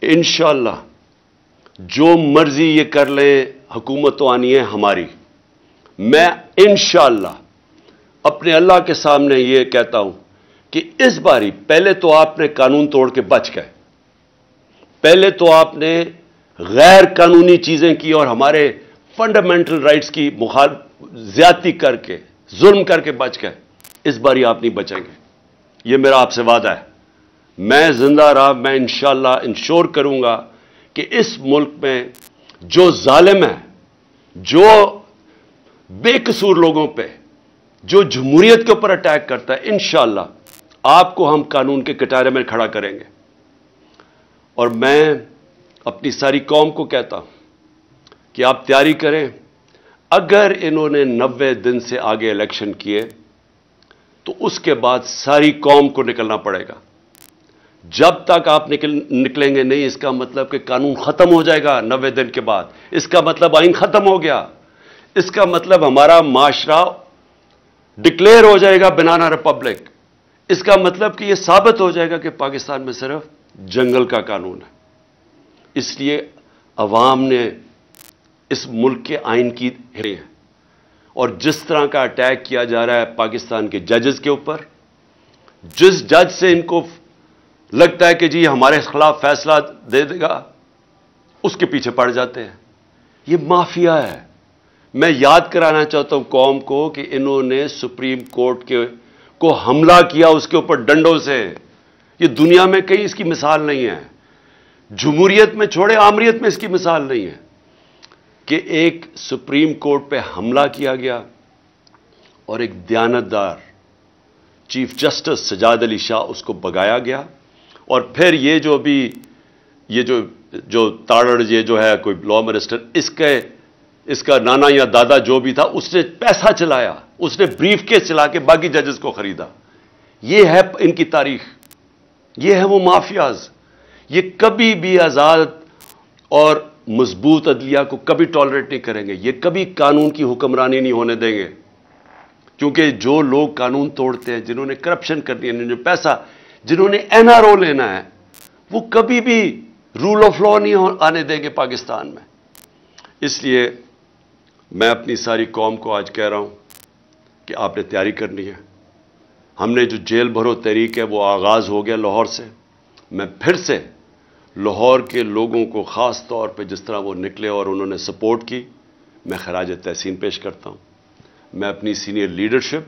انشاءاللہ جو مرضی یہ کر لیں، حکومت تو آنی ہے ہماری. میں انشاءاللہ اپنے اللہ کے سامنے یہ کہتا ہوں کہ اس باری پہلے تو آپ نے قانون توڑ کے بچ گئے، پہلے تو آپ نے غیر قانونی چیزیں کی اور ہمارے فنڈامنٹل رائٹس کی زیادتی کر کے، ظلم کر کے بچ گئے. اس باری آپ نہیں بچیں گے، یہ میرا آپ سے وعدہ ہے. میں زندہ رہا، میں انشاءاللہ انشور کروں گا کہ اس ملک میں جو ظالم ہے، جو بے قصور لوگوں پہ، جو جمہوریت کے اوپر اٹیک کرتا ہے، انشاءاللہ آپ کو ہم قانون کے کٹارے میں کھڑا کریں گے. اور میں اپنی ساری قوم کو کہتا ہوں کہ آپ تیاری کریں. اگر انہوں نے 90 دن سے آگے الیکشن کیے تو اس کے بعد ساری قوم کو نکلنا پڑے گا. جب تک آپ نکلیں گے نہیں، اس کا مطلب کہ قانون ختم ہو جائے گا 90 دن کے بعد. اس کا مطلب آئین ختم ہو گیا. اس کا مطلب ہمارا معاشرہ ڈکلیئر ہو جائے گا بنانا ریپبلک. اس کا مطلب کہ یہ ثابت ہو جائے گا کہ پاکستان میں صرف جنگل کا قانون ہے. اس لیے عوام نے اس ملک کے آئین کی ہے. اور جس طرح کا اٹیک کیا جا رہا ہے پاکستان کے ججز کے اوپر، جس جج سے ان کو لگتا ہے کہ جی ہمارے خلاف فیصلہ دے دے گا، اس کے پیچھے پڑ جاتے ہیں. یہ مافیا ہے. میں یاد کرانا چاہتا ہوں قوم کو کہ انہوں نے سپریم کورٹ کو حملہ کیا اس کے اوپر ڈنڈوں سے. یہ دنیا میں کہیں اس کی مثال نہیں ہے. جمہوریت میں چھوڑے، آمریت میں اس کی مثال نہیں ہے کہ ایک سپریم کورٹ پہ حملہ کیا گیا اور ایک دیانتدار چیف جسٹس سجاد علی شاہ اس کو بگایا گیا. اور پھر یہ جو بھی جو تاڑڑ یہ جو ہے کوئی لا منسٹر، اس کا نانا یا دادا جو بھی تھا، اس نے پیسہ چلایا، اس نے بریف کیس چلا کے باقی ججز کو خریدا. یہ ہے ان کی تاریخ، یہ ہے وہ مافیاز. یہ کبھی بھی آزاد اور مضبوط عدلیہ کو کبھی ٹالریٹ نہیں کریں گے. یہ کبھی قانون کی حکمرانی نہیں ہونے دیں گے. کیونکہ جو لوگ قانون توڑتے ہیں، جنہوں نے کرپشن کرنی ہے، جو پیسہ، جنہوں نے این آر او لینا ہے، وہ کبھی بھی رول آف لا نہیں آنے دیں گے پاکستان میں. اس لیے میں اپنی ساری قوم کو آج کہہ رہا ہوں کہ آپ نے تیاری کرنی ہے. ہم نے جو جیل بھرو تحریک ہے وہ آغاز ہو گیا لاہور سے. میں پھر سے لاہور کے لوگوں کو خاص طور پہ جس طرح وہ نکلے اور انہوں نے سپورٹ کی، میں خراج تحسین پیش کرتا ہوں. میں اپنی سینئر لیڈرشپ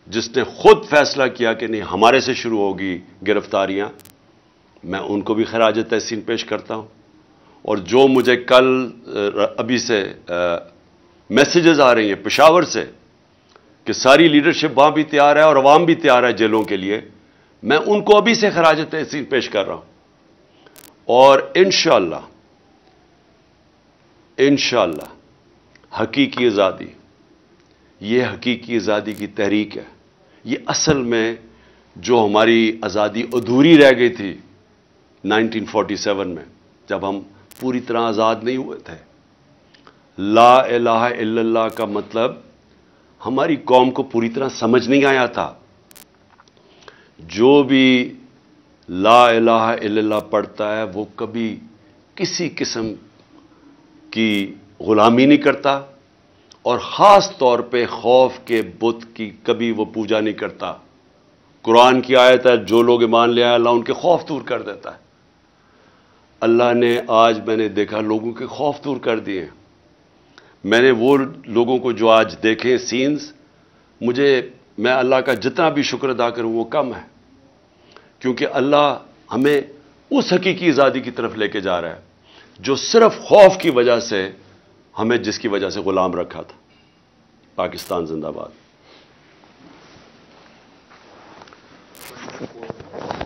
جس نے خود فیصلہ کیا کہ نہیں ہمارے سے شروع ہوگی گرفتاریاں، میں ان کو بھی خراج تحسین پیش کرتا ہوں. اور جو مجھے کل ابھی سے میسیجز آ رہی ہیں پشاور سے کہ ساری لیڈرشپ وہاں بھی تیار ہے اور عوام بھی تیار ہے جیلوں کے لیے، میں ان کو ابھی سے خراج تحسین پیش کر رہا ہوں. اور انشاءاللہ حقیقی آزادی، یہ حقیقی آزادی کی تحریک ہے. یہ اصل میں جو ہماری آزادی ادھوری رہ گئی تھی 1947 میں، جب ہم پوری طرح آزاد نہیں ہوئے تھے. لا الہ الا اللہ کا مطلب ہماری قوم کو پوری طرح سمجھ نہیں آیا تھا. جو بھی لا الہ الا اللہ پڑھتا ہے وہ کبھی کسی قسم کی غلامی نہیں کرتا، اور خاص طور پہ خوف کے بت کی کبھی وہ پوجا نہیں کرتا. قرآن کی آیت ہے جو لوگ ایمان لے آئے اللہ ان کے خوف دور کر دیتا ہے. اللہ نے آج میں نے دیکھا لوگوں کے خوف دور کر دیے. میں نے وہ لوگوں کو جو آج دیکھیں سینز، میں اللہ کا جتنا بھی شکر ادا کروں وہ کم ہے. کیونکہ اللہ ہمیں اس حقیقی آزادی کی طرف لے کے جا رہا ہے جو صرف خوف کی وجہ سے ہمیں جس کی وجہ سے غلام رکھا تھا. پاکستان زندہ باد.